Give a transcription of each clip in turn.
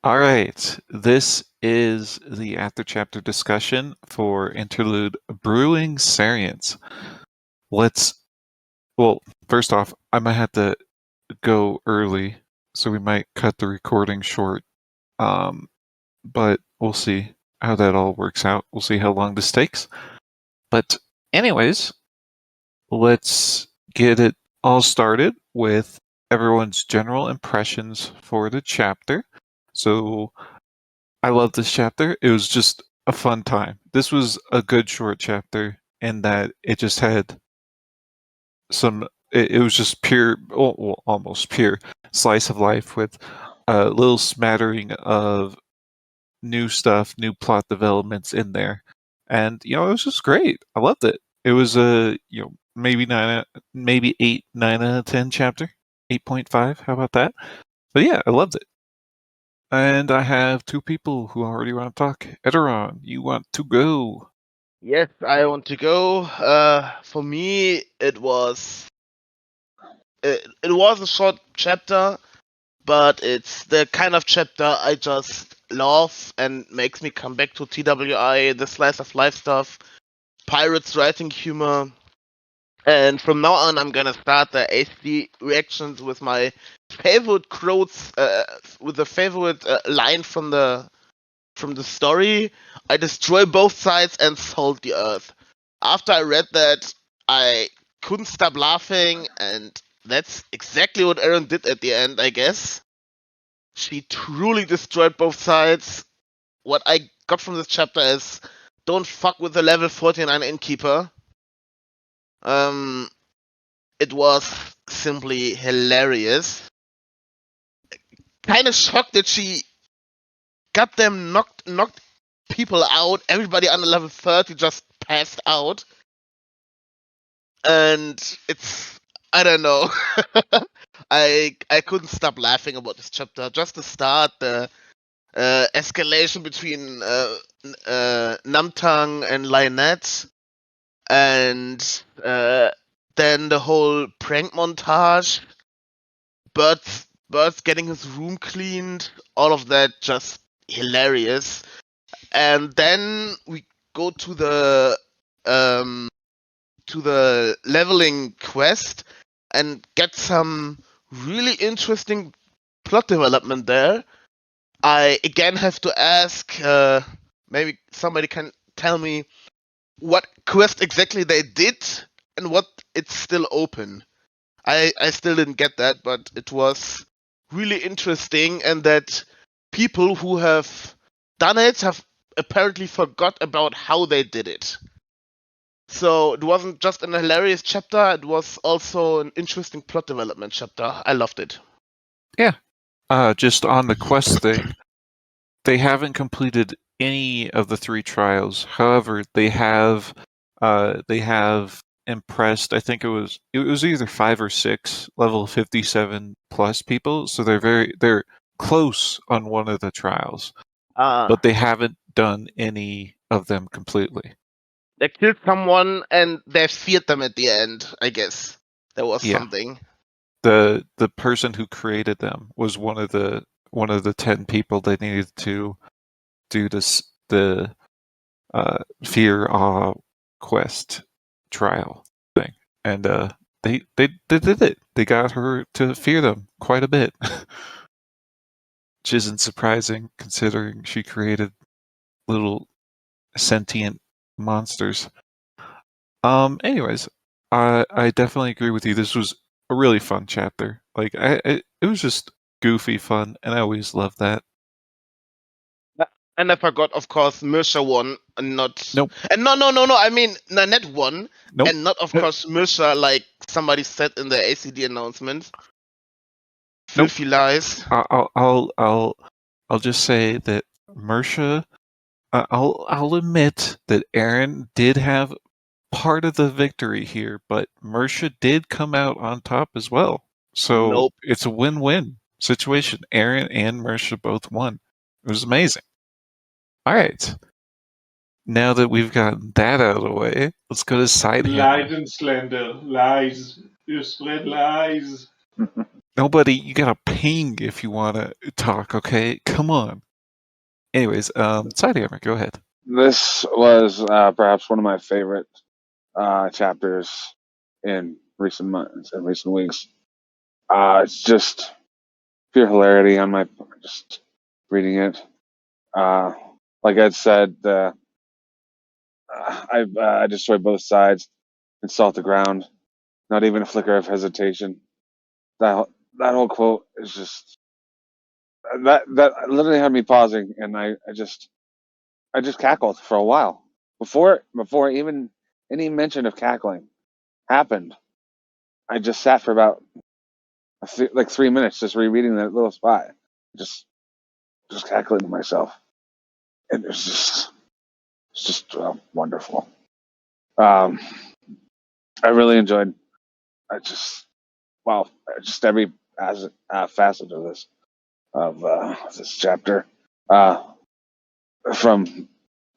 All right, this is the after chapter discussion for Interlude Brewing Sariants. Well, first off, I might have to go early, so we might cut the recording short. But we'll see how that all works out. We'll see how long this takes. But anyways, let's get it all started with everyone's general impressions for the chapter. So I love this chapter. It was just a fun time. This was a good short chapter in that it just had it was just pure, well, almost pure slice of life with a little smattering of new stuff, new plot developments in there. And, it was just great. I loved it. It was maybe 8, 9 out of 10 chapter. 8.5. How about that? But yeah, I loved it. And I have two people who already want to talk. Erin, you want to go? Yes, I want to go. For me, it was a short chapter, but it's the kind of chapter I just love and makes me come back to TWI, the slice of life stuff, pirates writing humor. And from now on, I'm gonna start the ACD reactions with my favorite quotes, with the favorite line from the story. I destroy both sides and salt the earth. After I read that, I couldn't stop laughing, and that's exactly what Erin did at the end, I guess. She truly destroyed both sides. What I got from this chapter is, don't fuck with the level 49 innkeeper. It was simply hilarious. Kind of shocked that she got them knocked people out. Everybody under level 30 just passed out. And it's, I don't know. I couldn't stop laughing about this chapter. Just the start, the escalation between Numbtongue and Lyonette, and then the whole prank montage, Birds getting his room cleaned, all of that just hilarious. And then we go to the leveling quest and get some really interesting plot development there. I again have to ask, maybe somebody can tell me what quest exactly they did and what it's still open. I still didn't get that, but it was really interesting, and that people who have done it have apparently forgot about how they did it. So it wasn't just an hilarious chapter, it was also an interesting plot development chapter. I loved it. Yeah. Just on the quest thing, they haven't completed any of the 3 trials. However, they have impressed, I think it was either 5 or 6 level 57 plus people, so they're close on one of the trials. But they haven't done any of them completely. They killed someone and they feared them at the end, I guess. There was something. The person who created them was one of the 10 people they needed to do the fear awe quest trial thing, and they did it. They got her to fear them quite a bit, which isn't surprising considering she created little sentient monsters. Anyways, I definitely agree with you. This was a really fun chapter. Like it was just goofy fun, and I always love that. And I forgot, of course, Mirsha won, and not. Nope. And no. I mean, Nanette won, Nope. and not, of course, Mirsha, like somebody said in the ACD announcement. Filthy lies. I'll just say that Mirsha. I'll admit that Erin did have part of the victory here, but Mirsha did come out on top as well. So Nope. It's a win-win situation. Erin and Mirsha both won. It was amazing. All right. Now that we've gotten that out of the way, let's go to Lies and slander. Lies. You spread lies. Nobody, you gotta ping if you wanna talk, okay? Come on. Anyways, Sidehammer, go ahead. This was perhaps one of my favorite chapters in recent months and recent weeks. It's just pure hilarity on my part, just reading it. Like Ed said, I destroyed both sides and salt the ground. Not even a flicker of hesitation. That whole quote is just that literally had me pausing, and I just cackled for a while before even any mention of cackling happened. I just sat for about like 3 minutes just rereading that little spot, just cackling to myself, and it's just wonderful. I really enjoyed. I just wow, just every facet of this chapter, from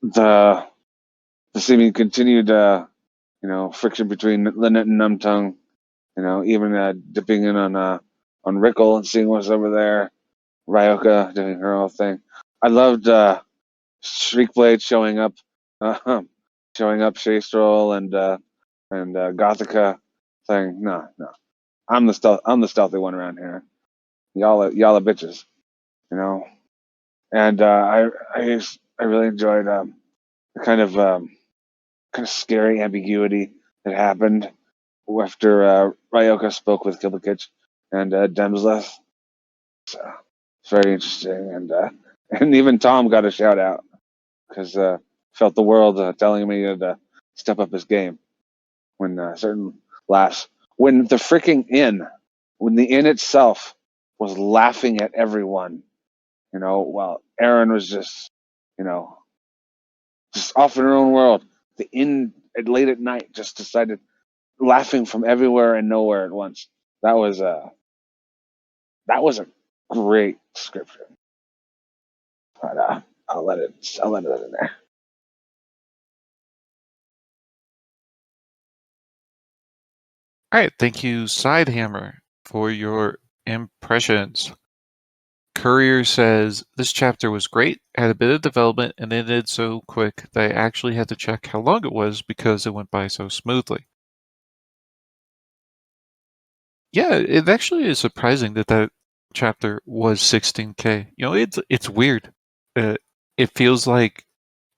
the seeming continued friction between Lyonette and Numbtongue, even dipping in on Rickle and seeing what's over there. Ryoka doing her own thing. I loved Shriekblade showing up, Shastrol and Gothica saying, "No, I'm the stealthy one around here. Y'all are bitches, you know." And I really enjoyed the kind of scary ambiguity that happened after Ryoka spoke with Klbkch and Demsleth. So it's very interesting, and even Tom got a shout out because felt the world telling me to step up his game when certain laughs when the inn itself was laughing at everyone, while Erin was just off in her own world. The inn late at night just decided laughing from everywhere and nowhere at once. That was a great description. But I'll let it in there. All right, thank you, Sidehammer, for your impressions. Courier says, this chapter was great, had a bit of development, and ended so quick that I actually had to check how long it was because it went by so smoothly. Yeah, it actually is surprising that chapter was 16K. It's weird. It feels like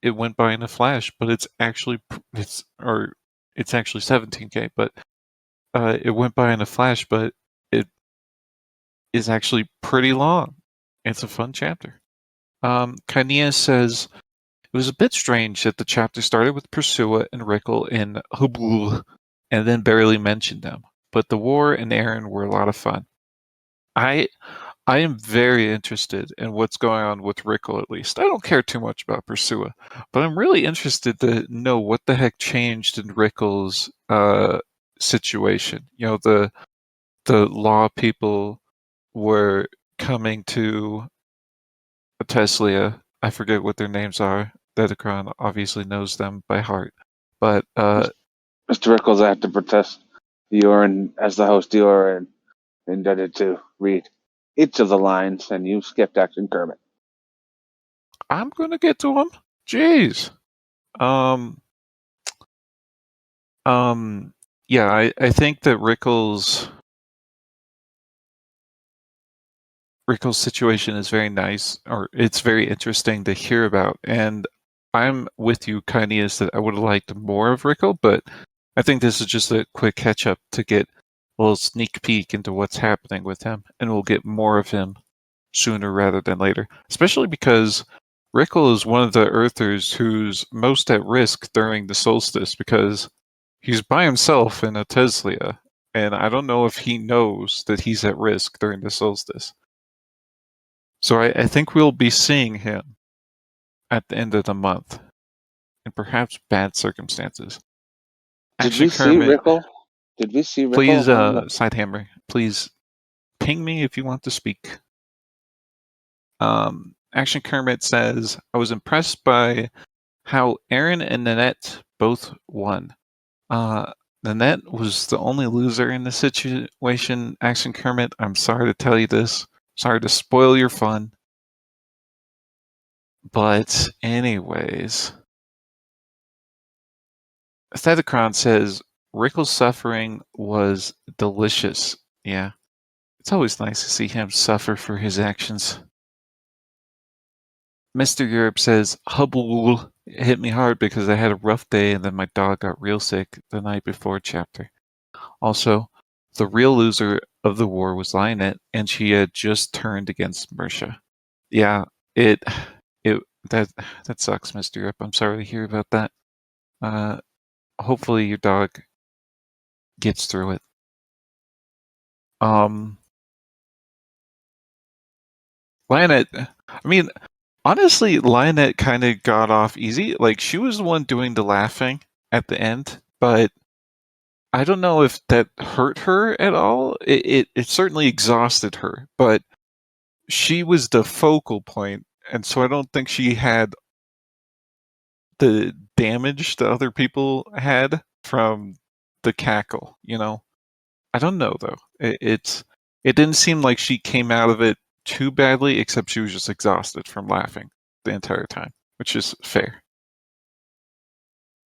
it went by in a flash, but it's actually 17K, but it went by in a flash, but it is actually pretty long. It's a fun chapter. Kania says, it was a bit strange that the chapter started with Pursuit and Rickle in Hubul and then barely mentioned them, but the war and Erin were a lot of fun. I am very interested in what's going on with Rickle, at least. I don't care too much about Pursuit, but I'm really interested to know what the heck changed in Rickle's situation. The law people were coming to Teslia. I forget what their names are. Dedicron obviously knows them by heart. But Mr. Rickles, I have to protest. You are, as the host, you are indebted to read each of the lines, and you skipped Action Kermit. I'm gonna get to them. Jeez. Yeah, I think that Rickle's situation is very nice, or it's very interesting to hear about. And I'm with you, Kaineas, that I would have liked more of Rickle, but I think this is just a quick catch up to get a little sneak peek into what's happening with him, and we'll get more of him sooner rather than later. Especially because Rickle is one of the Earthers who's most at risk during the solstice because he's by himself in a Teslia, and I don't know if he knows that he's at risk during the solstice. So I think we'll be seeing him at the end of the month, in perhaps bad circumstances. Did we see Rickle? Please, Sidehammer, please ping me if you want to speak. Action Kermit says, I was impressed by how Erin and Nanette both won. Lyonette was the only loser in this situation. Action Kermit, I'm sorry to tell you this. Sorry to spoil your fun. But anyways, Thedacron says, Rickle's suffering was delicious. Yeah. It's always nice to see him suffer for his actions. Mr. Europe says, Hubble hit me hard because I had a rough day and then my dog got real sick the night before chapter. Also, the real loser of the war was Lyonette, and she had just turned against Mersha. Yeah, that sucks, Mr. Europe. I'm sorry to hear about that. Hopefully your dog gets through it. Lyonette, I mean, honestly, Lyonette kind of got off easy. Like, she was the one doing the laughing at the end, but I don't know if that hurt her at all. It certainly exhausted her, but she was the focal point, and so I don't think she had the damage that other people had from the cackle, you know? I don't know, though. It didn't seem like she came out of it too badly, except she was just exhausted from laughing the entire time, which is fair.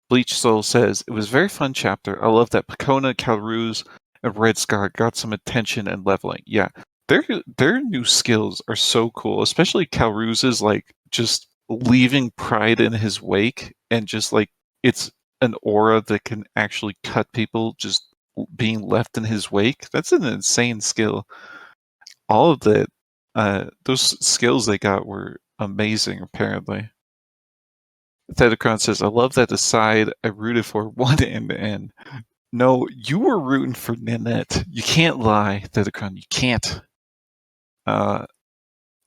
Bleach Soul says, it was a very fun chapter. I love that Pecona, Calruse, and Red Scar got some attention and leveling. Yeah, their new skills are so cool, especially Calruse's, like, just leaving pride in his wake, and just, like, it's an aura that can actually cut people just being left in his wake. That's an insane skill. All of that, those skills they got were amazing, apparently. Thedacron says, I love that aside I rooted for one end to end. No, you were rooting for Lyonette. You can't lie, Thedacron. You can't.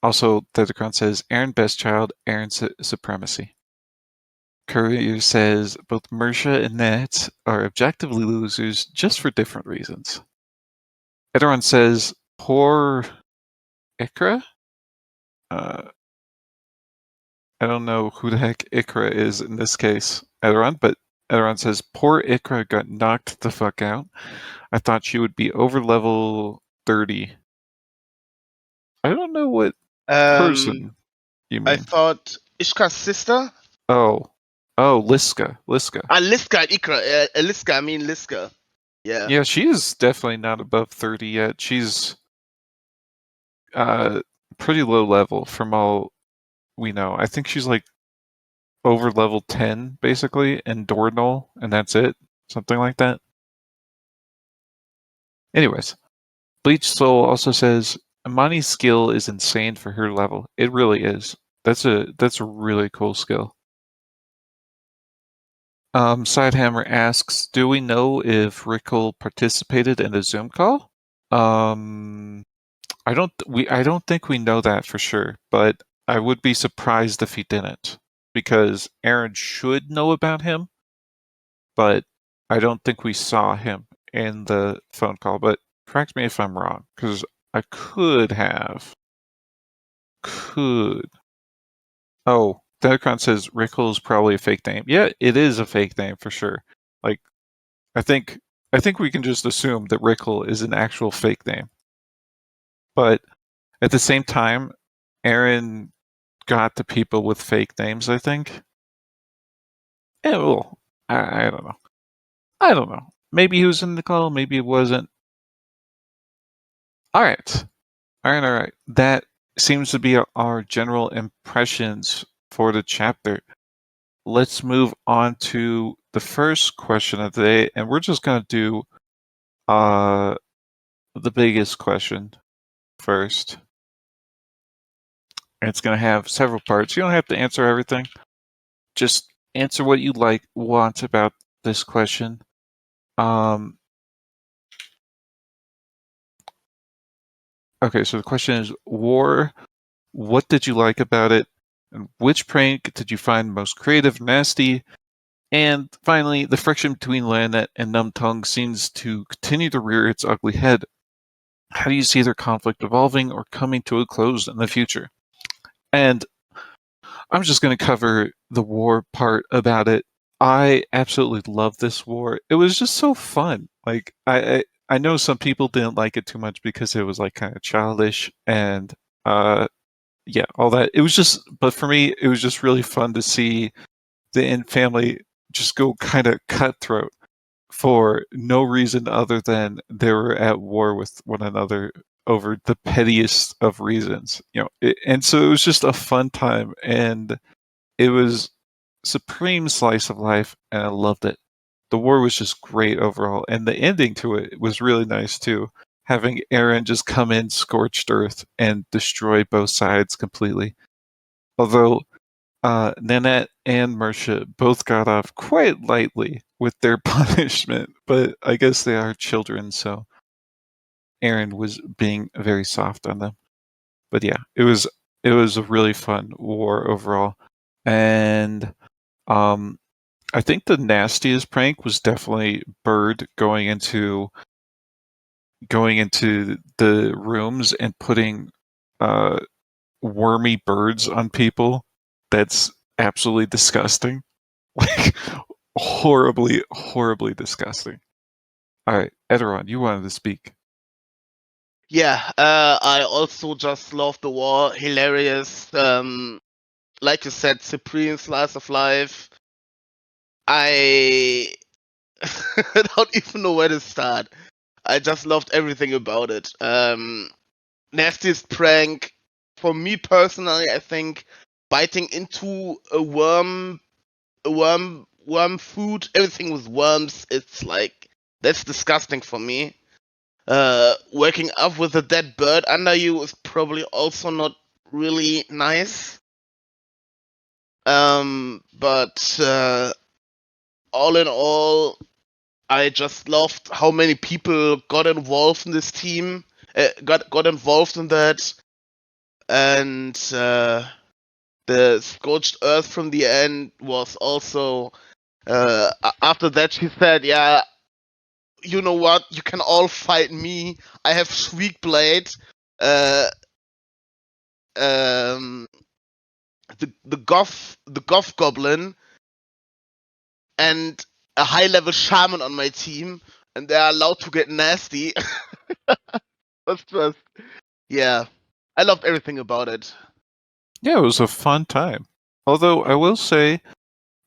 Also, Thedacron says, Erin best child, Erin supremacy. Courier says, both Mersha and Net are objectively losers, just for different reasons. Edoron says, poor Ikra? I don't know who the heck Ikra is in this case, Edoron, but Edoron says, poor Ikra got knocked the fuck out. I thought she would be over level 30. I don't know what person you mean. I thought Ishka's sister? Oh, Liska. Liska, Ikra. Liska, I mean Liska. Yeah. Yeah, she is definitely not above 30 yet. She's pretty low level from all we know. I think she's like over level 10, basically, and Dornal, and that's it. Something like that. Anyways, Bleach Soul also says, Imani's skill is insane for her level. It really is. That's a really cool skill. Sidehammer asks, do we know if Rickle participated in the Zoom call? I don't think we know that for sure, but I would be surprised if he didn't, because Erin should know about him, but I don't think we saw him in the phone call. But correct me if I'm wrong, because I could have. Oh, Delacron says Rickle is probably a fake name. Yeah, it is a fake name for sure. Like, I think we can just assume that Rickle is an actual fake name. But at the same time, Erin got the people with fake names, I think. Yeah, well, I don't know. I don't know. Maybe he was in the call, maybe it wasn't. All right. That seems to be our general impressions for the chapter. Let's move on to the first question of the day, and we're just going to do the biggest question first. And it's going to have several parts. You don't have to answer everything. Just answer what you want about this question. Okay, so the question is, War, what did you like about it? And which prank did you find most creative, nasty? And finally, the friction between Lyonette and Numbtongue seems to continue to rear its ugly head. How do you see their conflict evolving or coming to a close in the future? And I'm just going to cover the War part about it. I absolutely love this war. It was just so fun. Like I know some people didn't like it too much because it was like kind of childish and yeah, all that. It was just, but for me, it was just really fun to see the Inn family just go kind of cutthroat for no reason other than they were at war with one another over the pettiest of reasons, and so it was just a fun time, and it was supreme slice of life, and I loved it. The war was just great overall, and the ending to it was really nice too. Having Erin just come in scorched earth and destroy both sides completely. Although Nanette and Mersha both got off quite lightly with their punishment, but I guess they are children, so Erin was being very soft on them. But yeah, it was a really fun war overall, and I think the nastiest prank was definitely Bird going into the rooms and putting wormy birds on people. That's absolutely disgusting. Like horribly, horribly disgusting. All right, Ederon, you wanted to speak. Yeah, I also just love the war. Hilarious. Like you said, supreme slice of life. I don't even know where to start. I just loved everything about it. Nastiest prank for me personally, I think biting into a worm food, everything with worms, it's like that's disgusting for me. Waking up with a dead bird under you is probably also not really nice. But all in all, I just loved how many people got involved in this team, got involved in that, and the scorched earth from the end was also. After that, she said, "Yeah, you know what? You can all fight me. I have Shriek Blade, uh, um, the Goth Goblin, and a high level Shaman on my team, and they're allowed to get nasty." That's just yeah. I loved everything about it. Yeah, it was a fun time. Although I will say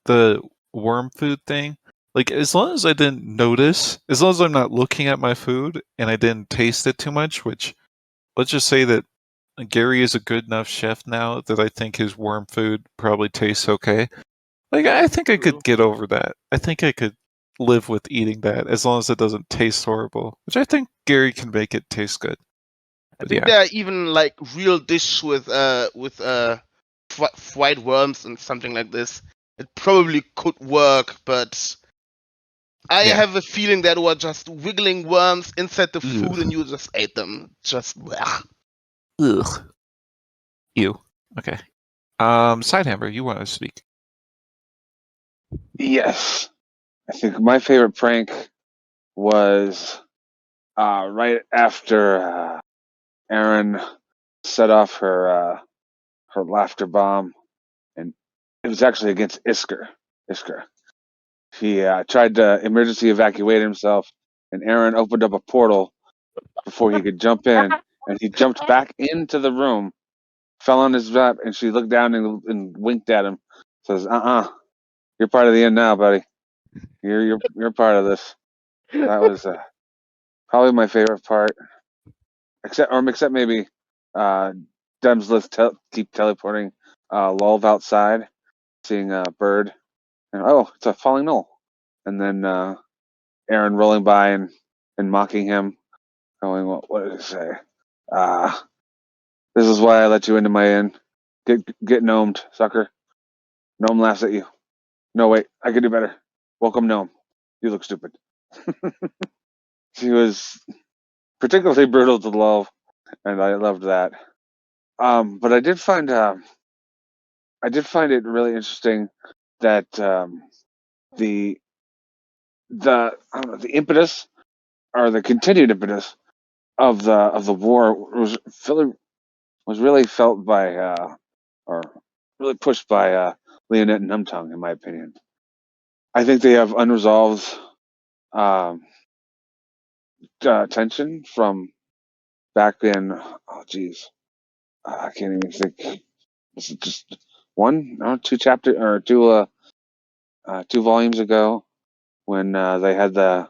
the worm food thing, like as long as I didn't notice, as long as I'm not looking at my food and I didn't taste it too much, which let's just say that Gary is a good enough chef now that I think his worm food probably tastes okay. Like I think I could get over that. I think I could live with eating that as long as it doesn't taste horrible, which I think Gary can make it taste good. I But think yeah, there are even like real dish with fried worms and something like this. It probably could work, but I yeah. have a feeling that were just wiggling worms inside the food Ugh. and you just ate them. Just blech. Ugh. Ew. Okay. Sidehammer, you want to speak? Yes, I think my favorite prank was right after Erin set off her laughter bomb, and it was actually against Isker. Isker. He tried to emergency evacuate himself, and Erin opened up a portal before he could jump in, and he jumped back into the room, fell on his lap, and she looked down and winked at him. Says, you're part of the end now, buddy. You're part of this." That was probably my favorite part, except maybe Demsleth keep teleporting Lolv outside, seeing a bird, and oh, it's a falling knoll, and then Erin rolling by and mocking him, going, what did it say? This is why I let you into my inn. Get gnomed, sucker. Gnome laughs at you. No, wait, I can do better. Welcome, gnome. You look stupid. She was particularly brutal to love, and I loved that. But I did find it really interesting that the I don't know, the impetus or the continued impetus of the war was really felt by or really pushed by Lyonette and Numbtongue, in my opinion. I think they have unresolved tension from back in. Oh, geez, I can't even think. Is it just one or two chapter or two volumes ago when they had the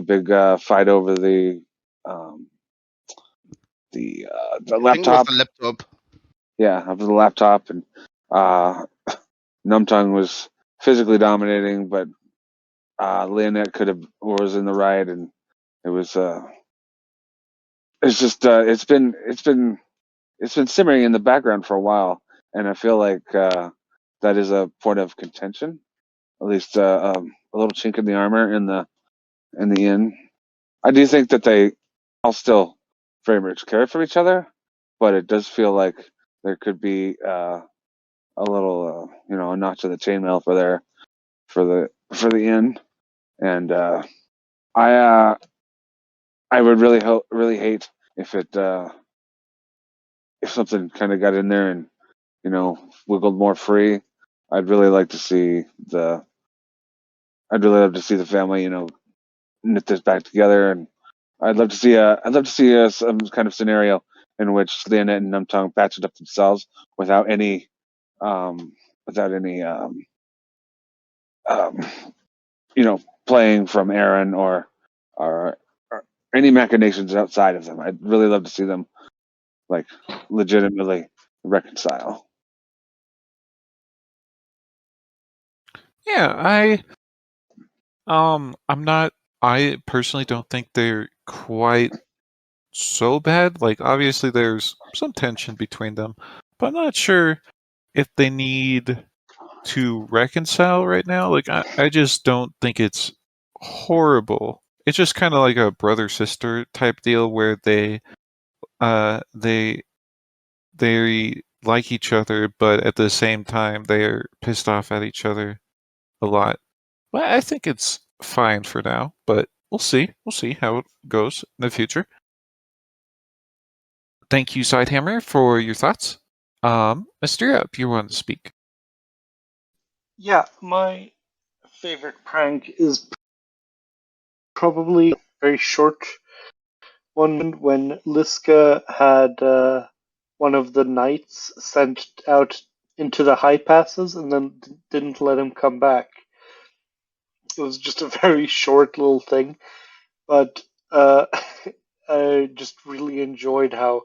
big fight over the I think it was laptop? the laptop. Yeah, over the laptop, and Numbtongue was physically dominating, but Lyonette was in the right, and it was it's just it's been simmering in the background for a while, and I feel like that is a point of contention, at least a little chink in the armor in the inn. I do think that they all still very much care for each other, but it does feel like there could be a little a notch of the chainmail for the inn, and I would really hate if it if something kind of got in there and wiggled more free. I'd really like to see the I'd really love to see the family knit this back together, and I'd love to see some kind of scenario in which Lyonette and Numbtongue patch it up themselves without any um, without any um, playing from Erin or any machinations outside of them. I'd really love to see them like legitimately reconcile. Yeah, I'm not. I personally don't think they're quite so bad. Like, obviously, there's some tension between them, but I'm not sure if they need to reconcile right now. Like, I just don't think it's horrible. It's just kind of like a brother sister type deal where they like each other, but at the same time they're pissed off at each other a lot. Well, I think it's fine for now, but we'll see. We'll see how it goes in the future. Thank you, Sidehammer, for your thoughts. Mysteria, if you want to speak. Yeah, my favorite prank is probably a very short one when Liska had one of the knights sent out into the high passes and then didn't let him come back. It was just a very short little thing, but I just really enjoyed how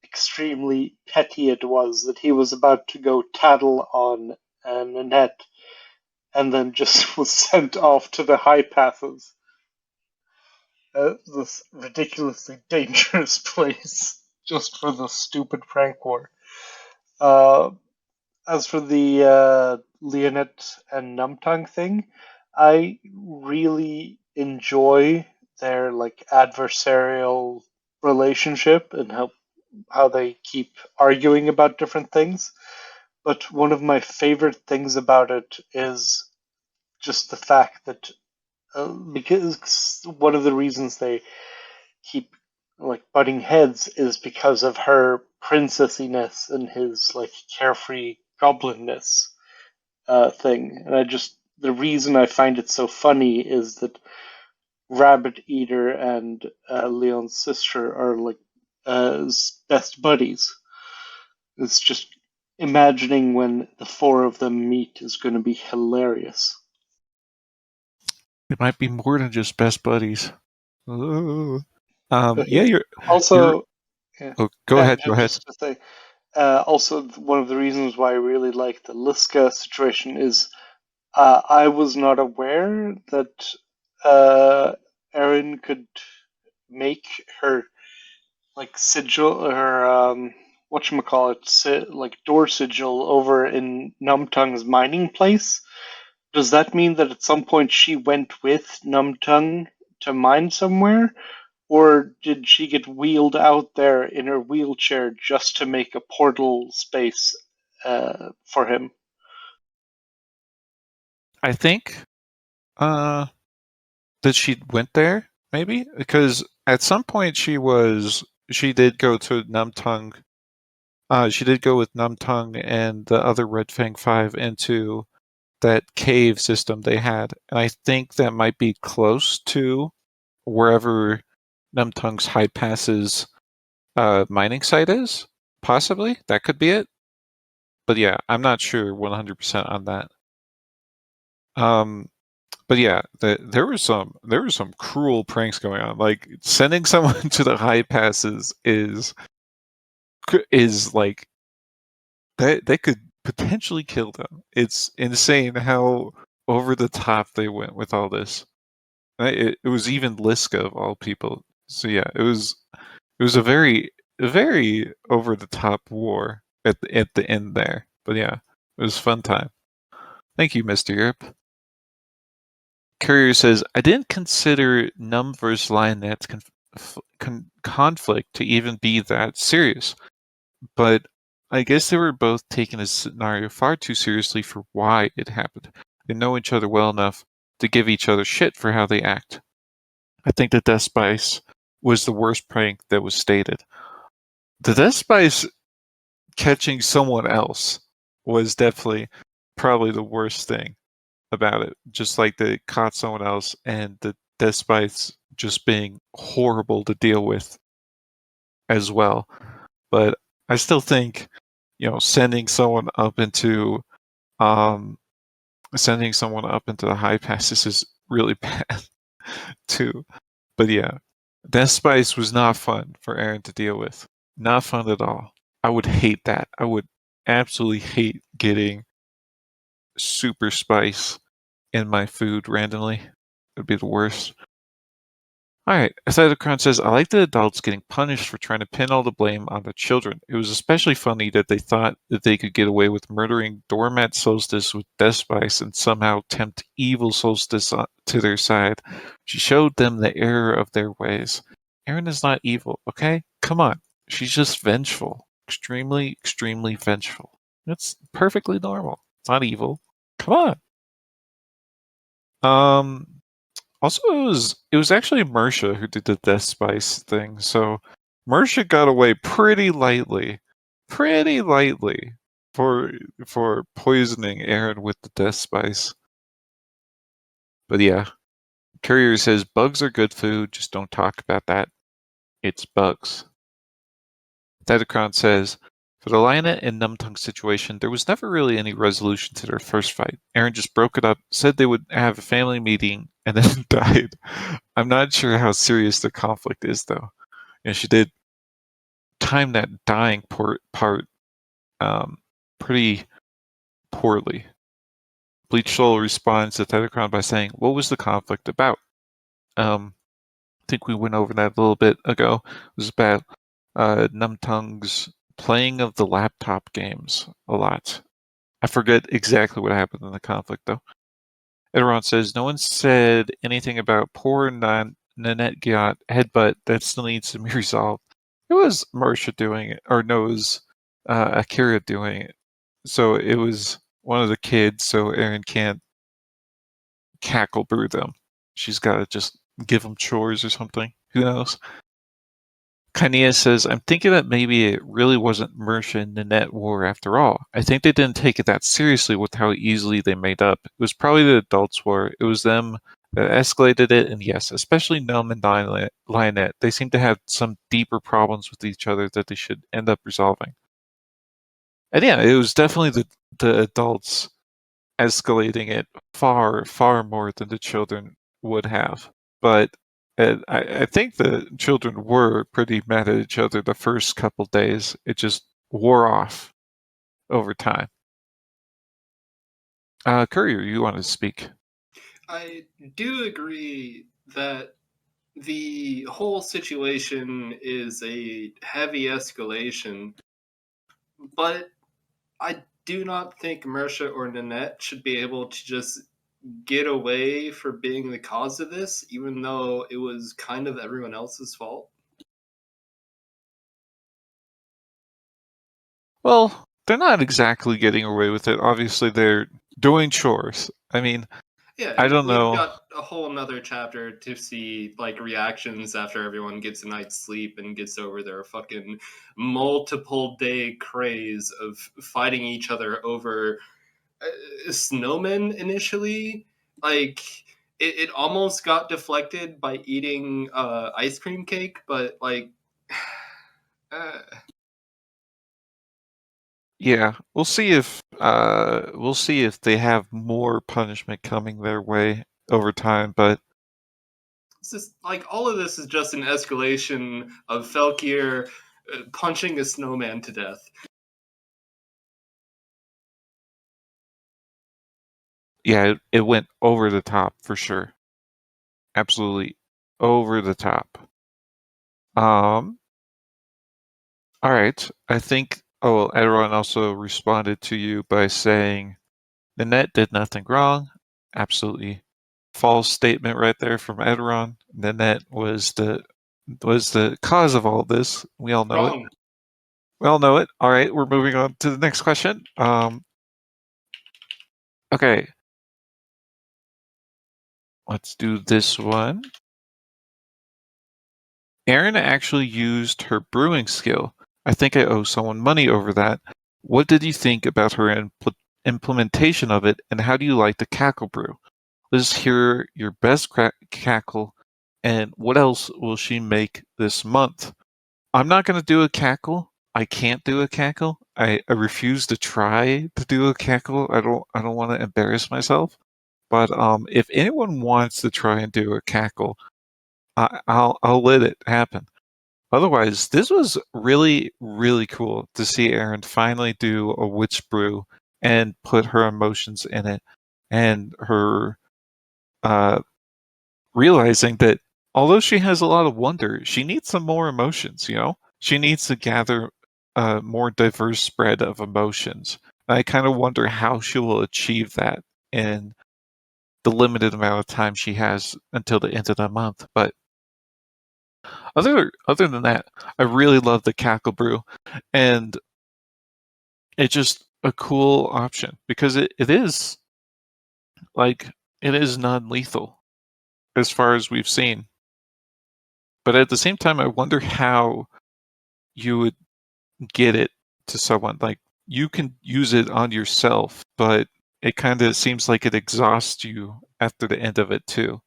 extremely petty it was that he was about to go tattle on Nanette and then just was sent off to the high passes. This ridiculously dangerous place just for the stupid prank war. As for the Lyonette and Numbtongue thing, I really enjoy their adversarial relationship and how they keep arguing about different things. But one of my favorite things about it is just the fact that because one of the reasons they keep butting heads is because of her princessiness and his carefree goblinness thing. And the reason I find it so funny is that Rabbit Eater and Leon's sister are best buddies. It's just imagining when the four of them meet is going to be hilarious. It might be more than just best buddies. Ooh. Yeah, you're also. Yeah, oh, go ahead. Just to say, also, one of the reasons why I really like the Liska situation is I was not aware that Erin could make her sigil, her whatchamacallit, door sigil over in Numbtongue's mining place. Does that mean that at some point she went with Numbtongue to mine somewhere? Or did she get wheeled out there in her wheelchair just to make a portal space for him? I think that she went there, maybe? Because at some point she did go to Numbtongue. She did go with Numbtongue and the other Red Fang 5 into that cave system they had, and I think that might be close to wherever Numbtongue's High Pass's mining site is. Possibly, that could be it. But yeah, I'm not sure 100% on that. But yeah, there were some cruel pranks going on. Like sending someone to the High Passes is like they could potentially kill them. It's insane how over the top they went with all this. It was even Liska of all people. So yeah, it was a very over the top war at the end there. But yeah, it was a fun time. Thank you, Mr. Europe. Courier says, I didn't consider Numb vs. Lyonette's conflict to even be that serious, but I guess they were both taking a scenario far too seriously for why it happened. They know each other well enough to give each other shit for how they act. I think the Death Spice was the worst prank that was stated. The Death Spice catching someone else was definitely probably the worst thing about it. Just like they caught someone else, and the Death Spice just being horrible to deal with as well. But I still think, sending someone up into the High Passes is really bad too. But yeah, Death Spice was not fun for Erin to deal with. Not fun at all. I would hate that. I would absolutely hate getting super spice in my food randomly. It would be the worst. Alright, Aestheticron says, I like the adults getting punished for trying to pin all the blame on the children. It was especially funny that they thought that they could get away with murdering Doormat Solstice with Death Spice and somehow tempt evil Solstice to their side. She showed them the error of their ways. Erin is not evil, okay? Come on. She's just vengeful. Extremely, extremely vengeful. That's perfectly normal. It's not evil. Come on. Also, it was actually Mersha who did the Death Spice thing, so Mersha got away pretty lightly for poisoning Erin with the Death Spice. But yeah, Courier says bugs are good food, just don't talk about that. It's bugs. Thetacron says, for the Lyonette and Numbtongue situation, there was never really any resolution to their first fight. Erin just broke it up, said they would have a family meeting, and then died. I'm not sure how serious their conflict is, though. She did time that dying part pretty poorly. Bleach Soul responds to Thetacron by saying, what was the conflict about? I think we went over that a little bit ago. It was about Numbtongue's playing of the laptop games a lot. I forget exactly what happened in the conflict, though. Erin says, no one said anything about poor Nanette Giat headbutt that still needs to be resolved. It was Marsha doing it, or no, it was Akira doing it. So it was one of the kids, so Erin can't cackle brew them. She's got to just give them chores or something. Who knows? Kinea says, I'm thinking that maybe it really wasn't Mersha and Nanette war after all. I think they didn't take it that seriously with how easily they made up. It was probably the adults' war. It was them that escalated it, and yes, especially Numb and Lyonette. They seem to have some deeper problems with each other that they should end up resolving. And yeah, it was definitely the adults escalating it far, far more than the children would have. But I think the children were pretty mad at each other the first couple days. It just wore off over time. Courier, you want to speak? I do agree that the whole situation is a heavy escalation, but I do not think Mersha or Nanette should be able to just get away for being the cause of this, even though it was kind of everyone else's fault. Well, they're not exactly getting away with it. Obviously, they're doing chores. I mean, Yeah, I don't we've know. got a whole nother chapter to see like reactions after everyone gets a night's sleep and gets over their fucking multiple day craze of fighting each other over snowmen initially. Like it almost got deflected by eating ice cream cake, but like. Yeah, we'll see if they have more punishment coming their way over time, but It's just like all of this is just an escalation of Felkir punching a snowman to death. yeah, it went over the top for sure. Absolutely over the top. All right. I think Erin also responded to you by saying Nanette did nothing wrong. Absolutely false statement right there from Erin. Nanette was the cause of all this. We all know it. Wrong. We all know it. All right, we're moving on to the next question. Okay. Let's do this one. Erin actually used her brewing skill. I think I owe someone money over that. What did you think about her implementation of it, and how do you like the Cackle Brew? Let's hear your best cackle, and what else will she make this month? I'm not going to do a cackle. I can't do a cackle. I refuse to try to do a cackle. I don't want to embarrass myself. But if anyone wants to try and do a cackle, I'll let it happen. Otherwise, this was really, really cool to see Erin finally do a witch brew and put her emotions in it, and her realizing that although she has a lot of wonder, she needs some more emotions. She needs to gather a more diverse spread of emotions. And I kind of wonder how she will achieve that in the limited amount of time she has until the end of the month. But other than that, I really love the Cackle Brew, and it's just a cool option because it is non-lethal as far as we've seen. But at the same time, I wonder how you would get it to someone. Like, you can use it on yourself, but it kind of seems like it exhausts you after the end of it too.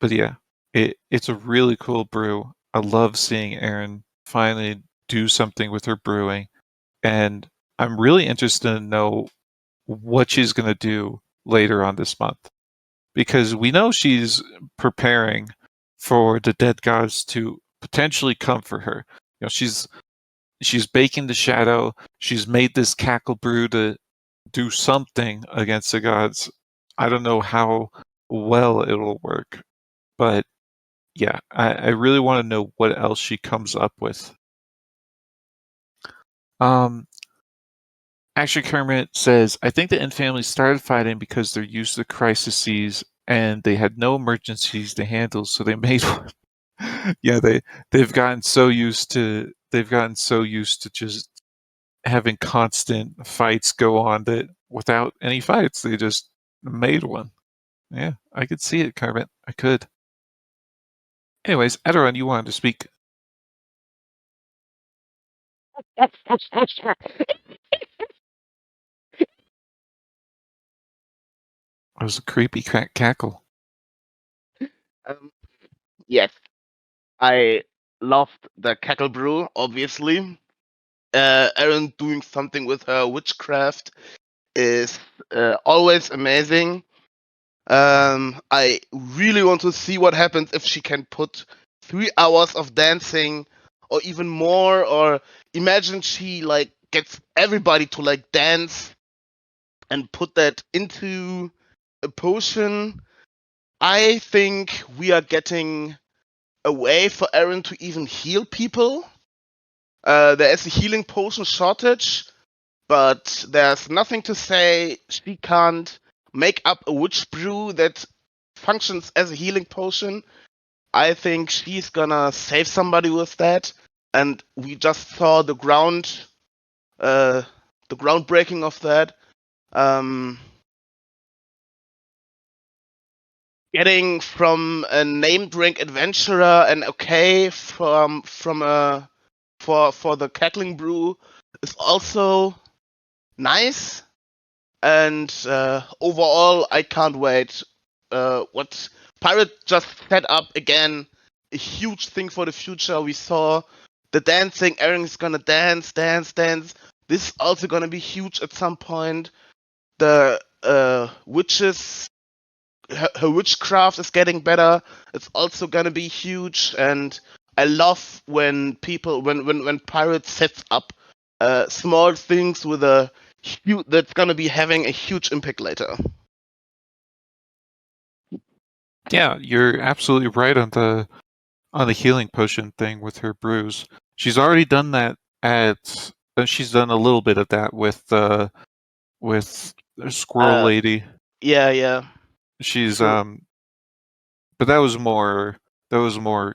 But yeah, it's a really cool brew. I love seeing Erin finally do something with her brewing, and I'm really interested to know what she's going to do later on this month, because we know she's preparing for the dead gods to potentially come for her. She's baking the shadow. She's made this Cackle Brew to do something against the gods. I don't know how well it'll work, but yeah, I really want to know what else she comes up with. Actually, Kermit says, I think the Inn family started fighting because they're used to crises and they had no emergencies to handle, so they made one. Yeah, they've gotten so used to just having constant fights go on that without any fights, they just made one. Yeah, I could see it, Kermit. I could. Anyways, Erin, you wanted to speak. That was a creepy cackle. Yes, I loved the Cackle Brew, obviously. Erin doing something with her witchcraft is always amazing. I really want to see what happens if she can put 3 hours of dancing or even more, or imagine she gets everybody to dance and put that into a potion. I think we are getting a way for Erin to even heal people. There is a healing potion shortage, but there's nothing to say she can't make up a witch brew that functions as a healing potion. I think she's gonna save somebody with that, and we just saw the groundbreaking of that. Getting from a named rank adventurer and okay for the cackling brew is also nice. And overall, I can't wait. What Pirate just set up again, a huge thing for the future. We saw the dancing. Erin's gonna dance. This is also gonna be huge at some point. The witches, her witchcraft is getting better. It's also gonna be huge, and I love when Pirate sets up small things with a that's gonna be having a huge impact later. Yeah, you're absolutely right on the healing potion thing with her brews. She's already done that at. She's done a little bit of that with the Squirrel Lady. Yeah. She's True. but that was more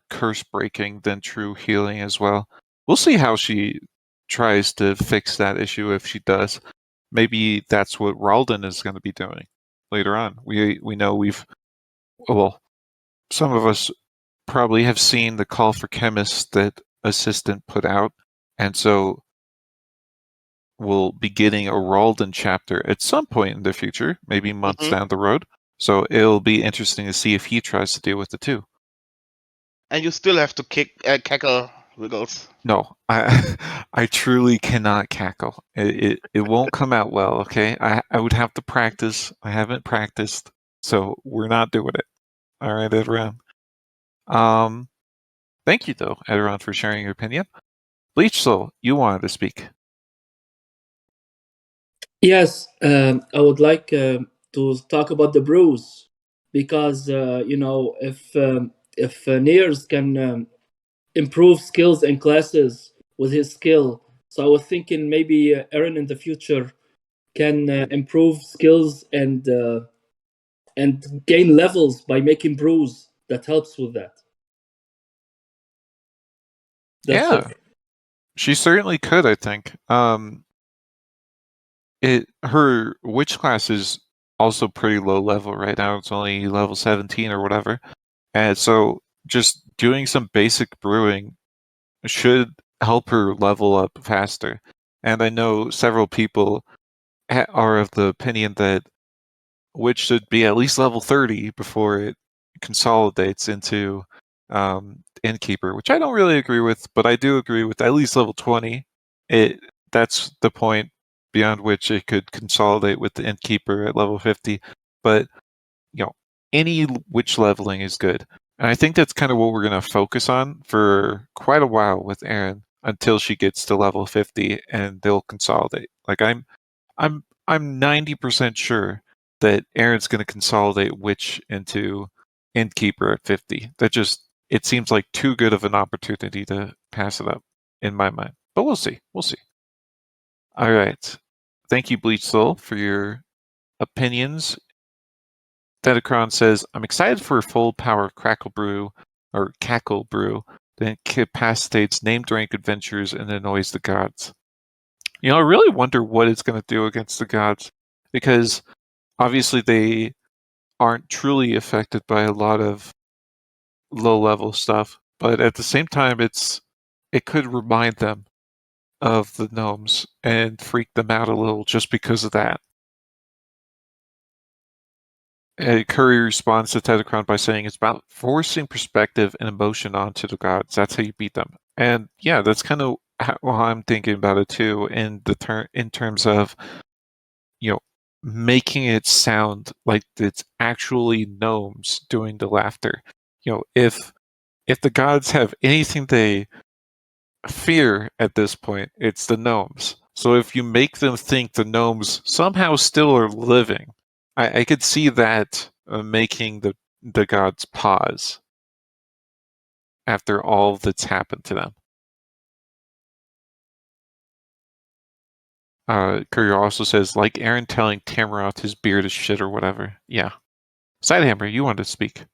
curse breaking than true healing as well. We'll see how she tries to fix that issue if she does. Maybe that's what Ralden is going to be doing later on. We know some of us probably have seen the call for chemists that Assistant put out, and so we'll be getting a Ralden chapter at some point in the future, maybe months down the road. So it'll be interesting to see if he tries to deal with it too. And you still have to cackle Wiggles. No, I truly cannot cackle. It won't come out well. Okay, I would have to practice. I haven't practiced, so we're not doing it. All right, Erin. Thank you though, Erin, for sharing your opinion. Bleach Soul, you wanted to speak. Yes, I would like to talk about the brews because if Nears can improve skills and classes with his skill, so I was thinking maybe Erin in the future can improve skills and gain levels by making brews. That helps with that. That's Yeah, it. she certainly could. I think. Her witch class is also pretty low level right now. It's only level 17 or whatever, and so just doing some basic brewing should help her level up faster. And I know several people are of the opinion that witch should be at least level 30 before it consolidates into Innkeeper, which I don't really agree with, but I do agree with at least level 20. That's the point beyond which it could consolidate with the Innkeeper at level 50. But any witch leveling is good. And I think that's kind of what we're going to focus on for quite a while with Erin until she gets to level 50 and they'll consolidate. Like I'm 90% sure that Erin's going to consolidate witch into Innkeeper at 50. It seems like too good of an opportunity to pass it up in my mind. But we'll see. All right. Thank you, Bleach Soul, for your opinions. Dedicron says, I'm excited for a full power Cackle Brew that incapacitates named rank adventures and annoys the gods. I really wonder what it's going to do against the gods, because obviously they aren't truly affected by a lot of low level stuff, but at the same time it could remind them of the gnomes and freak them out a little just because of that. Curry responds to Tedacron by saying it's about forcing perspective and emotion onto the gods. That's how you beat them. And yeah, that's kind of how I'm thinking about it too, in terms of making it sound like it's actually gnomes doing the laughter. If the gods have anything they fear at this point, it's the gnomes. So if you make them think the gnomes somehow still are living, I could see that making the gods pause after all that's happened to them. Courier also says, like Erin telling Tamarath his beard is shit or whatever. Yeah. Sidehammer, you wanted to speak.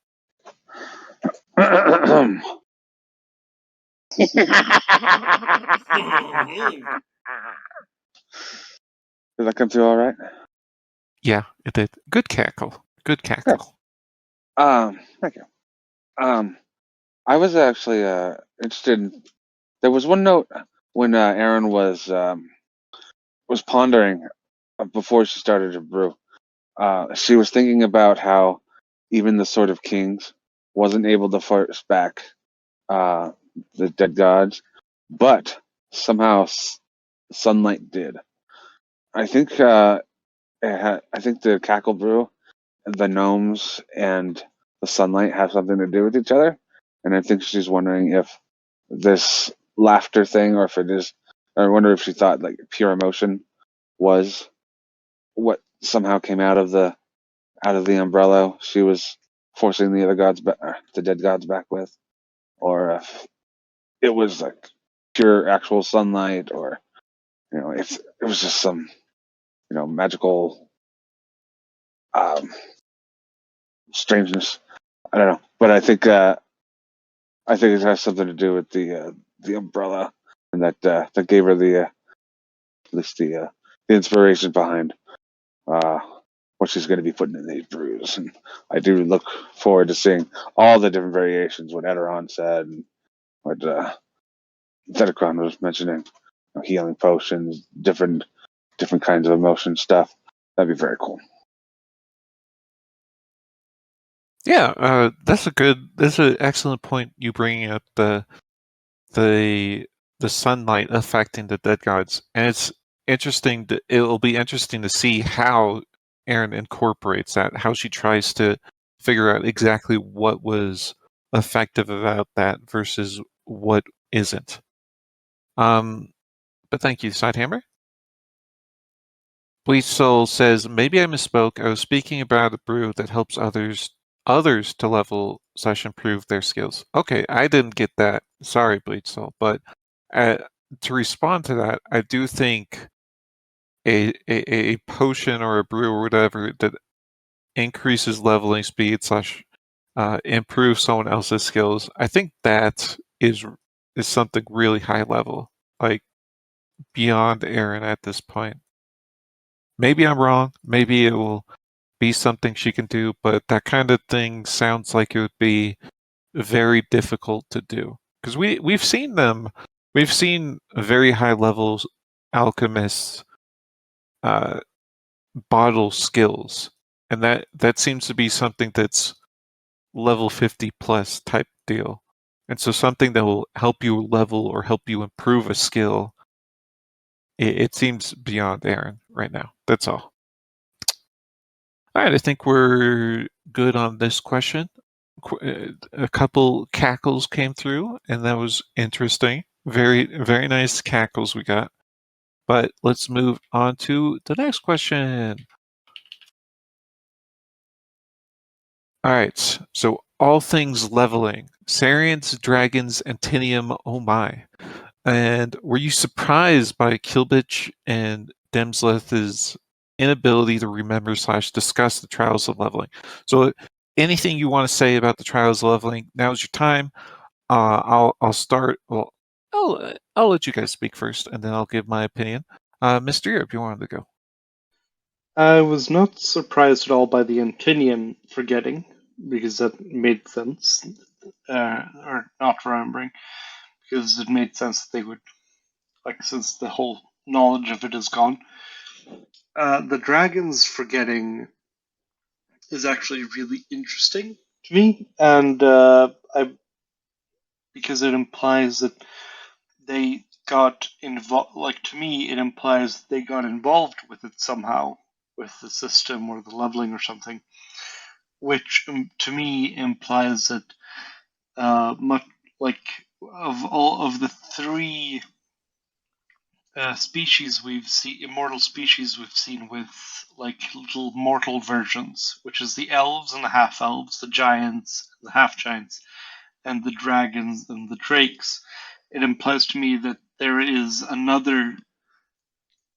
Did that come through all right? Yeah, it did. Good cackle. Good cackle. Thank you. I was actually interested in, there was one note when Erin was pondering before she started to brew. She was thinking about how even the Sword of Kings wasn't able to force back the dead gods, but somehow sunlight did. I think I think the Cackle Brew, the gnomes, and the sunlight have something to do with each other, and I think she's wondering if this laughter thing, or if it is. I wonder if she thought like pure emotion was what somehow came out of the umbrella she was forcing the other gods, the dead gods, back with, or if it was like pure actual sunlight, or if it was just some magical strangeness. I don't know, but I think it has something to do with the umbrella, and that gave her at least the inspiration behind what she's going to be putting in these brews. And I do look forward to seeing all the different variations, what Ederon said, and what Zedekron was mentioning, healing potions, different kinds of emotion stuff. That'd be very cool. Yeah, that's an excellent point you bringing up the sunlight affecting the dead gods, and it's interesting. It'll be interesting to see how Erin incorporates that, how she tries to figure out exactly what was effective about that versus what isn't. But thank you, Sidehammer. Bleach Soul says, maybe I misspoke. I was speaking about a brew that helps others to level / improve their skills. Okay, I didn't get that. Sorry, Bleach Soul. But to respond to that, I do think a potion or a brew or whatever that increases leveling speed / improves someone else's skills, I think that is something really high level, like beyond Erin at this point. Maybe I'm wrong. Maybe it will be something she can do, but that kind of thing sounds like it would be very difficult to do. Because we've seen very high levels alchemists bottle skills, and that seems to be something that's level 50 plus type deal. And so something that will help you level or help you improve a skill, it seems beyond Erin right now. That's all. All right, I think we're good on this question. A couple cackles came through, and that was interesting. Very, very nice cackles we got. But let's move on to the next question. All right, so all things leveling. Sariants, dragons, Antinium, oh my. And were you surprised by Klbkch and Demsleth's inability to remember / discuss the trials of leveling? So anything you want to say about the trials of leveling, now's your time. I'll start. Well, I'll let you guys speak first, and then I'll give my opinion. Mr. Europe, you wanted to go. I was not surprised at all by the Antinium forgetting, because that made sense, or not remembering, because it made sense that they would, since the whole knowledge of it is gone. The dragons forgetting is actually really interesting to me, and because it implies that they got involved. Like, to me, it implies they got involved with it somehow, with the system or the leveling or something, which to me implies that much like of all of the three species we've seen, immortal species we've seen with like little mortal versions, which is the elves and the half elves, the giants, the half giants, and the dragons and the drakes. It implies to me that there is another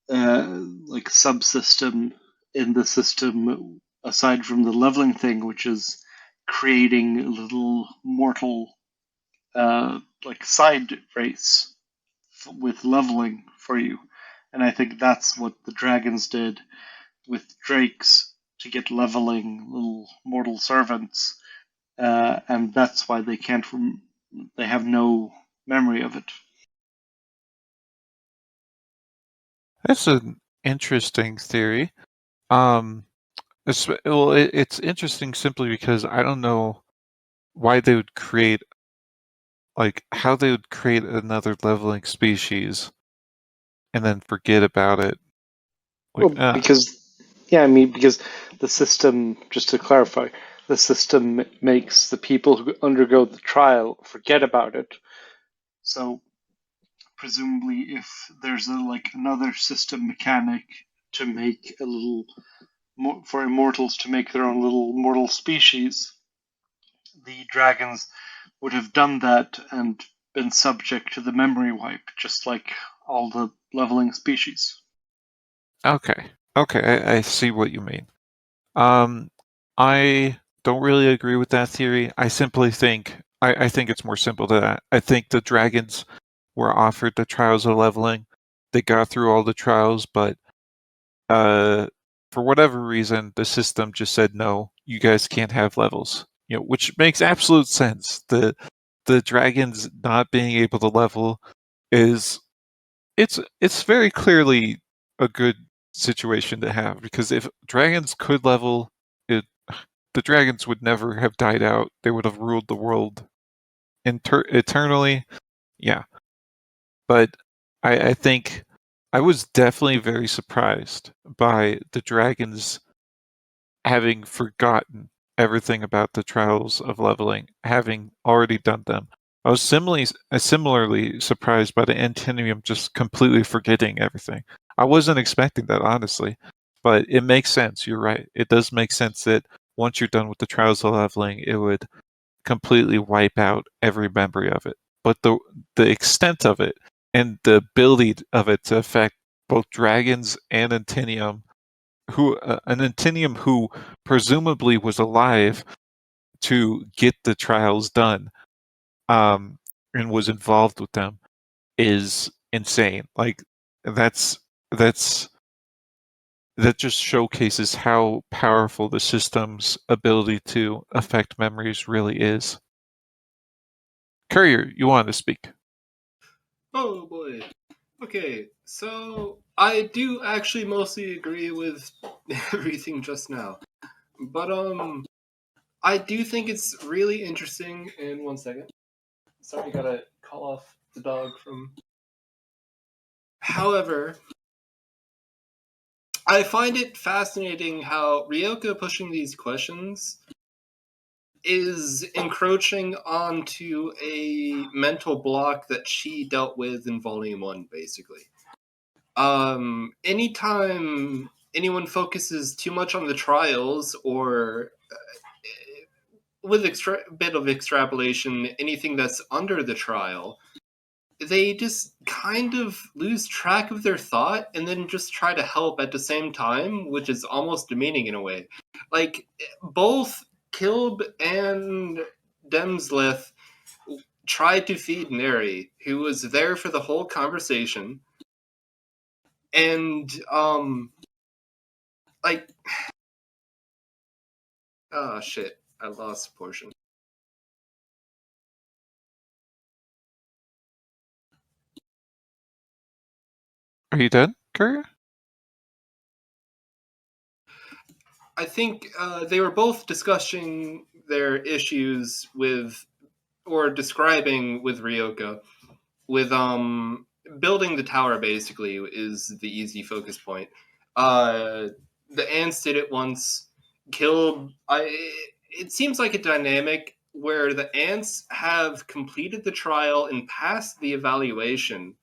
like subsystem in the system aside from the leveling thing, which is creating a little mortal like side race with leveling for you. And I think that's what the dragons did with drakes to get leveling little mortal servants, and that's why they can't. They have no memory of it. That's an interesting theory. It's interesting simply because I don't know why they would create, like, how they would create another leveling species and then forget about it. Like, Well, because the system, just to clarify, the system makes the people who undergo the trial forget about it. So presumably, if there's another system mechanic to make a little more for immortals to make their own little mortal species, the dragons would have done that and been subject to the memory wipe, just like all the leveling species. okay, I see what you mean. I don't really agree with that theory. I simply think I think it's more simple than that. I think the dragons were offered the trials of leveling. They got through all the trials, but for whatever reason, the system just said no. You guys can't have levels. Which makes absolute sense. The dragons not being able to level is it's very clearly a good situation to have, because if dragons could level, the dragons would never have died out. They would have ruled the world eternally. Yeah, but I think I was definitely very surprised by the dragons having forgotten everything about the trials of leveling, having already done them. I was similarly surprised by the Antinium just completely forgetting everything. I wasn't expecting that, honestly, but it makes sense. You're right. It does make sense that once you're done with the trials of leveling, it would completely wipe out every memory of it. But the extent of it and the ability of it to affect both dragons and Antinium, an Antinium who presumably was alive to get the trials done, and was involved with them, is insane. Like, that just showcases how powerful the system's ability to affect memories really is. Courier, you wanted to speak. Oh boy. Okay, so I do actually mostly agree with everything just now. But I do think it's really interesting. And 1 second. Sorry, gotta call off the dog from. However, I find it fascinating how Ryoka pushing these questions is encroaching onto a mental block that she dealt with in Volume 1, basically. Anytime anyone focuses too much on the trials, or with a bit of extrapolation, anything that's under the trial, they just kind of lose track of their thought and then just try to help at the same time, which is almost demeaning in a way. Like, both Klbkch and Demsleth tried to feed Neri, who was there for the whole conversation, and like, oh shit, I lost a portion. Are you done, Courier? I think they were both discussing their issues with, or describing with Ryoka, with building the tower basically is the easy focus point. The ants did it once. It seems like a dynamic where the ants have completed the trial and passed the evaluation,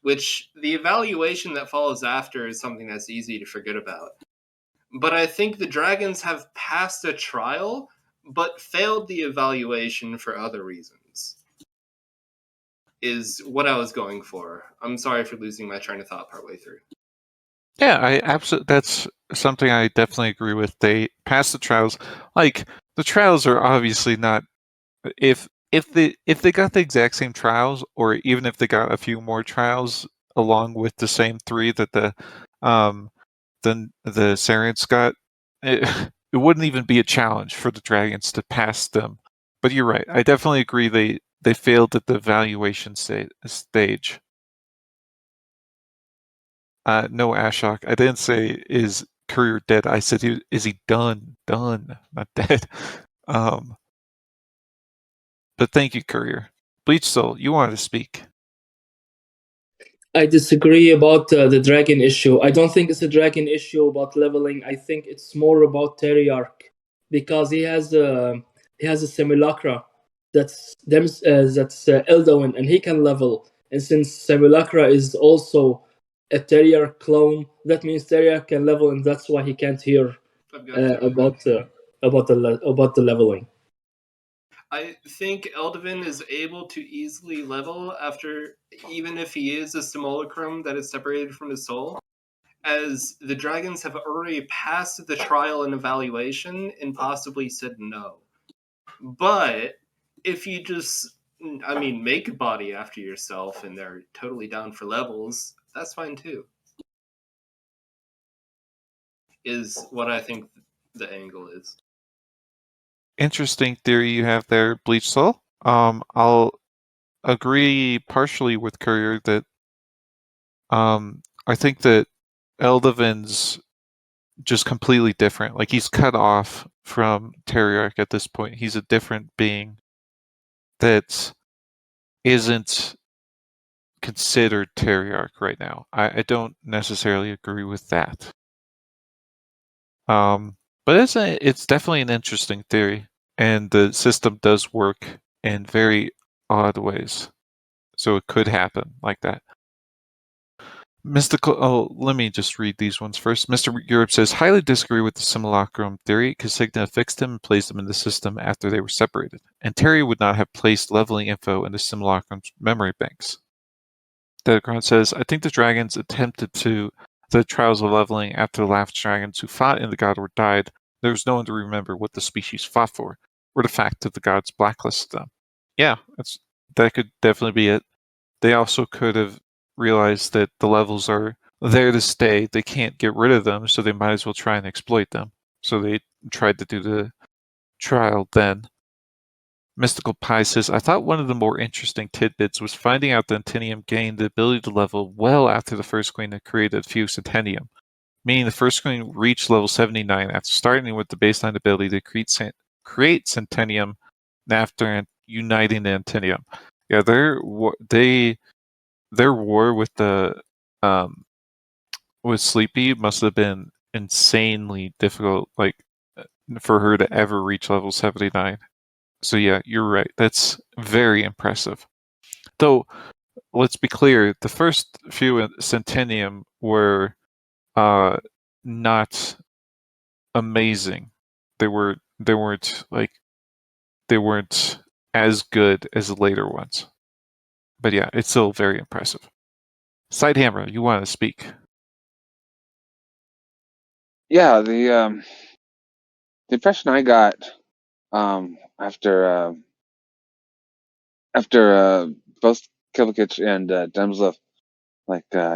which the evaluation that follows after is something that's easy to forget about. But I think the dragons have passed a trial, but failed the evaluation for other reasons, is what I was going for. I'm sorry for losing my train of thought partway through. Yeah, I absolutely. That's something I definitely agree with. They passed the trials. Like, the trials are obviously not. If they got the exact same trials, or even if they got a few more trials along with the same 3 that the Sariants got, it wouldn't even be a challenge for the dragons to pass them. But you're right. I definitely agree. They failed at the evaluation stage. No, Ashok. I didn't say is Courier dead. I said is he done? Done, not dead. But thank you, Courier. Bleach Soul, you wanted to speak. I disagree about the dragon issue. I don't think it's a dragon issue about leveling. I think it's more about Teriarch because he has a simulacra that's Eldoin, and he can level. And since simulacra is also a Teriarch clone, that means Teriarch can level, and that's why he can't hear I've got two. about the leveling. I think Eldvin is able to easily level after, even if he is a simulacrum that is separated from his soul, as the dragons have already passed the trial and evaluation and possibly said no. But if you just, make a body after yourself and they're totally down for levels, that's fine too. Is what I think the angle is. Interesting theory you have there, Bleach Soul. I'll agree partially with Courier that I think that Eldivin's just completely different. Like, he's cut off from Teriarch at this point. He's a different being that isn't considered Teriarch right now. I don't necessarily agree with that. But it's definitely an interesting theory, and the system does work in very odd ways. So it could happen like that. Let me just read these ones first. Mr. Europe says, highly disagree with the simulacrum theory. Casigna fixed them and placed them in the system after they were separated. And Terry would not have placed leveling info in the simulacrum's memory banks. Delacron says, I think the dragons attempted the trials of leveling after the last dragons who fought in the God War died. There was no one to remember what the species fought for, or the fact that the gods blacklisted them. Yeah, that could definitely be it. They also could have realized that the levels are there to stay. They can't get rid of them, so they might as well try and exploit them. So they tried to do the trial then. Mystical Pie says, I thought one of the more interesting tidbits was finding out that Antinium gained the ability to level well after the first queen had created Fuse Antinium, meaning the first queen reached level 79 after starting with the baseline ability to create Centennium after uniting the Antinium. Yeah, their war with the with Sleepy must have been insanely difficult, like, for her to ever reach level 79. So yeah, you're right. That's very impressive. Though, let's be clear, the first few in Centennium were not amazing. They weren't as good as the later ones. But yeah, it's still very impressive. Sidehammer, you want to speak? Yeah, the impression I got after both Klbkch and Demsleth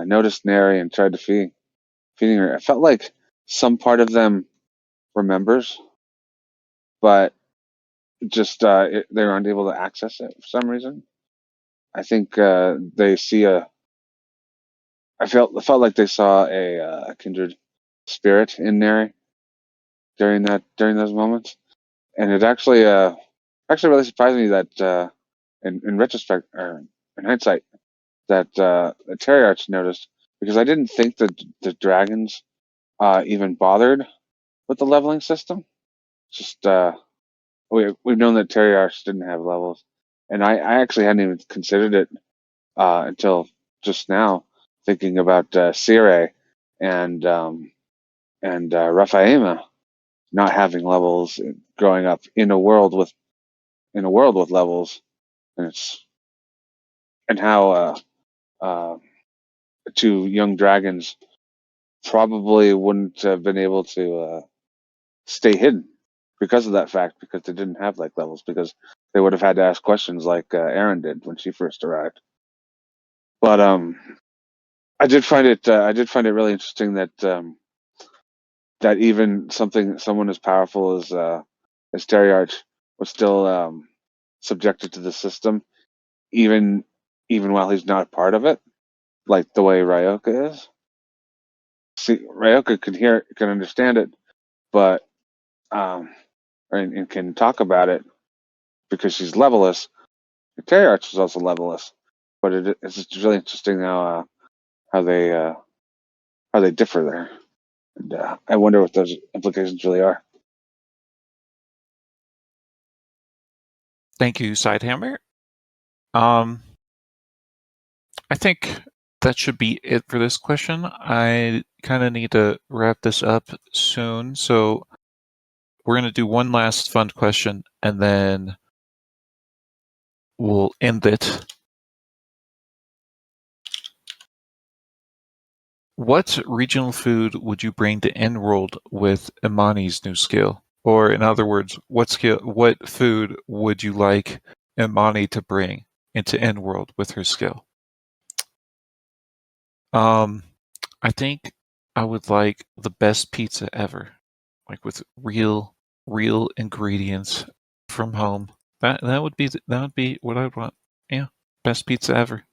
noticed Neri and tried to feeding her, I felt like some part of them remembers, but just they were unable to access it for some reason. I think they see I felt like they saw a kindred spirit in Neri during those moments, and it actually really surprised me that in retrospect, or in hindsight, that the Teriarch noticed, because I didn't think that the dragons even bothered with the leveling system. Just we've known that Teriarchs didn't have levels, and I actually hadn't even considered it until just now, thinking about Sire and Raphaema not having levels, growing up in a world with levels, and how two young dragons probably wouldn't have been able to stay hidden because of that fact, because they didn't have levels, because they would have had to ask questions like Erin did when she first arrived. But I did find it really interesting that that even someone as powerful as Teriarch was still subjected to the system, even while he's not a part of it, like the way Ryoka is. see, Ryoka can understand it, but and can talk about it because she's leveless. The Terry Arch is also leveless, but it's just really interesting how they differ there, and I wonder what those implications really are. Thank you, Sidehammer. I think that should be it for this question. I kind of need to wrap this up soon, so we're going to do one last fun question, and then we'll end it. What regional food would you bring to InnWorld with Imani's new skill? Or in other words, what food would you like Imani to bring into InnWorld with her skill? I think I would like the best pizza ever, like with real ingredients from home. That would be what I'd want. Yeah, best pizza ever.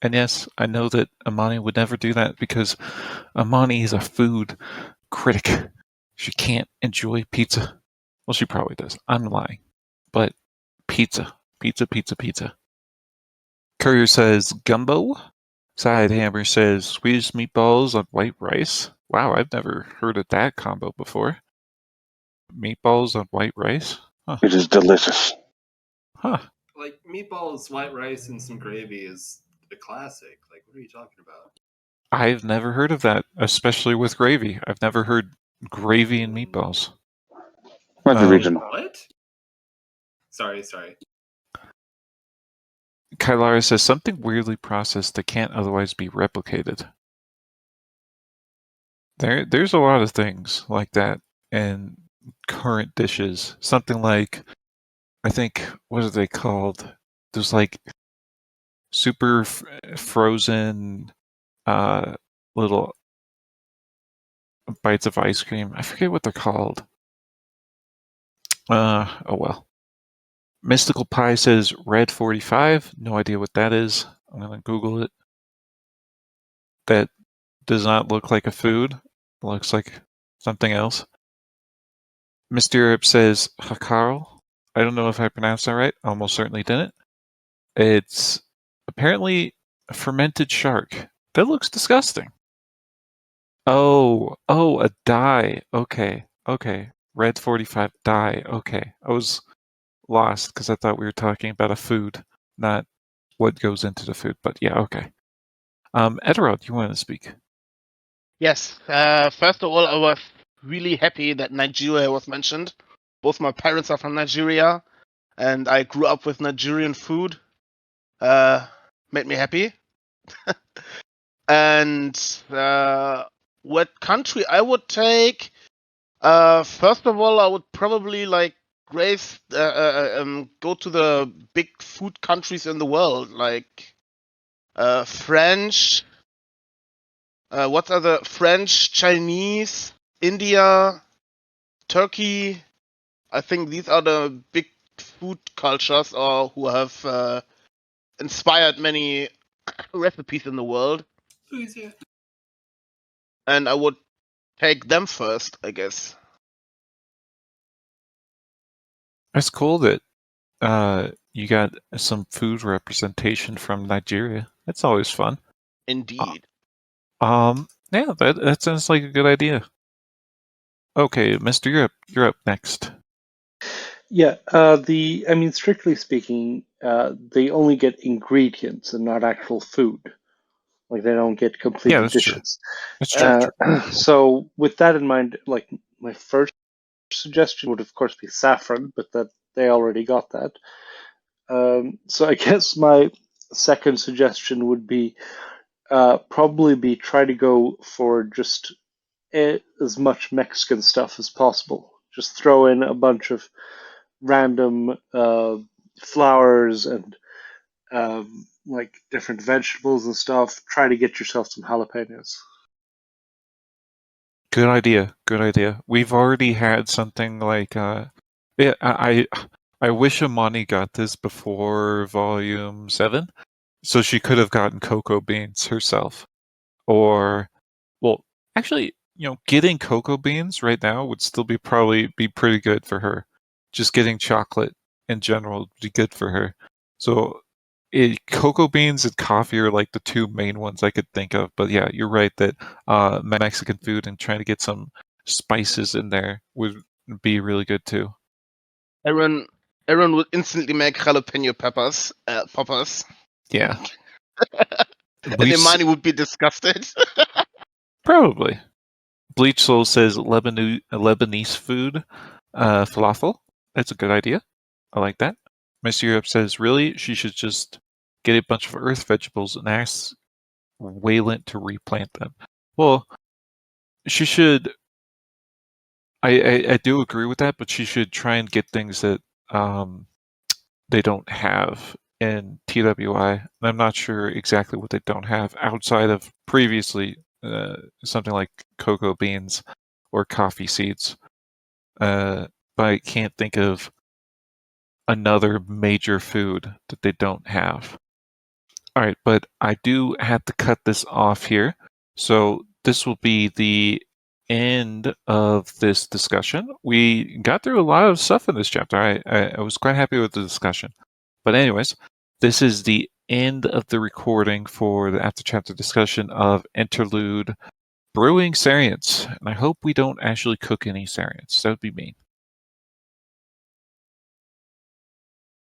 And yes, I know that Imani would never do that because Imani is a food critic. She can't enjoy pizza. Well, she probably does. I'm lying. But pizza. Courier says gumbo. Sidehammer says squeezed meatballs on white rice. Wow, I've never heard of that combo before. Meatballs on white rice? Huh. It is delicious. Huh. Like meatballs, white rice, and some gravy is a classic. Like, what are you talking about? I've never heard of that, especially with gravy. I've never heard gravy and meatballs. What's the regional? What? Sorry. Kylara says something weirdly processed that can't otherwise be replicated. There's a lot of things like that in current dishes. Something like, I think, what are they called? There's like super frozen little bites of ice cream. I forget what they're called. Oh well. Mystical Pie says Red 45. No idea what that is. I'm gonna Google it. That does not look like a food. It looks like something else. Mr. Europe says Hakarl. I don't know if I pronounced that right. Almost certainly didn't. It's apparently a fermented shark. That looks disgusting. Oh, a dye. Okay. Red 45 dye. Okay. I was lost because I thought we were talking about a food, not what goes into the food. But yeah, okay. Eterod, you want to speak? Yes. First of all, I was really happy that Nigeria was mentioned. Both my parents are from Nigeria, and I grew up with Nigerian food. Made me happy. And what country I would take? First of all, I would probably go to the big food countries in the world, like French. What are the French, Chinese, India, Turkey? I think these are the big food cultures, or who have inspired many recipes in the world. And I would take them first, I guess. It's cool that you got some food representation from Nigeria. That's always fun. Indeed. Yeah, that sounds like a good idea. Okay, Mr. Europe, you're up next. Yeah, strictly speaking, they only get ingredients and not actual food. Like, they don't get complete dishes. That's true. So with that in mind, like, my first suggestion would of course be saffron, but that they already got that. So I guess my second suggestion would be probably try to go for just as much Mexican stuff as possible. Just throw in a bunch of random flowers and like different vegetables and stuff. Try to get yourself some jalapenos. Good idea. We've already had something like yeah, I wish Imani got this before volume 7, so she could have gotten cocoa beans herself. Or, well, Actually, getting cocoa beans right now would still probably be pretty good for her. Just getting chocolate in general would be good for her. So cocoa beans and coffee are like the two main ones I could think of. But yeah, you're right that Mexican food and trying to get some spices in there would be really good too. Erin would instantly make jalapeno poppers. Yeah. And Imani would be disgusted. Probably. Bleach Soul says Lebanese food, falafel. That's a good idea. I like that. Miss Europe says, really, she should just get a bunch of earth vegetables and ask Wayland to replant them. Well, she should. I do agree with that, but she should try and get things that they don't have in TWI. And I'm not sure exactly what they don't have outside of previously something like cocoa beans or coffee seeds. But I can't think of another major food that they don't have. All right, but I do have to cut this off here. So this will be the end of this discussion. We got through a lot of stuff in this chapter. I was quite happy with the discussion. But anyways, this is the end of the recording for the after chapter discussion of Interlude Brewing Sariants. And I hope we don't actually cook any Sariants. That would be mean.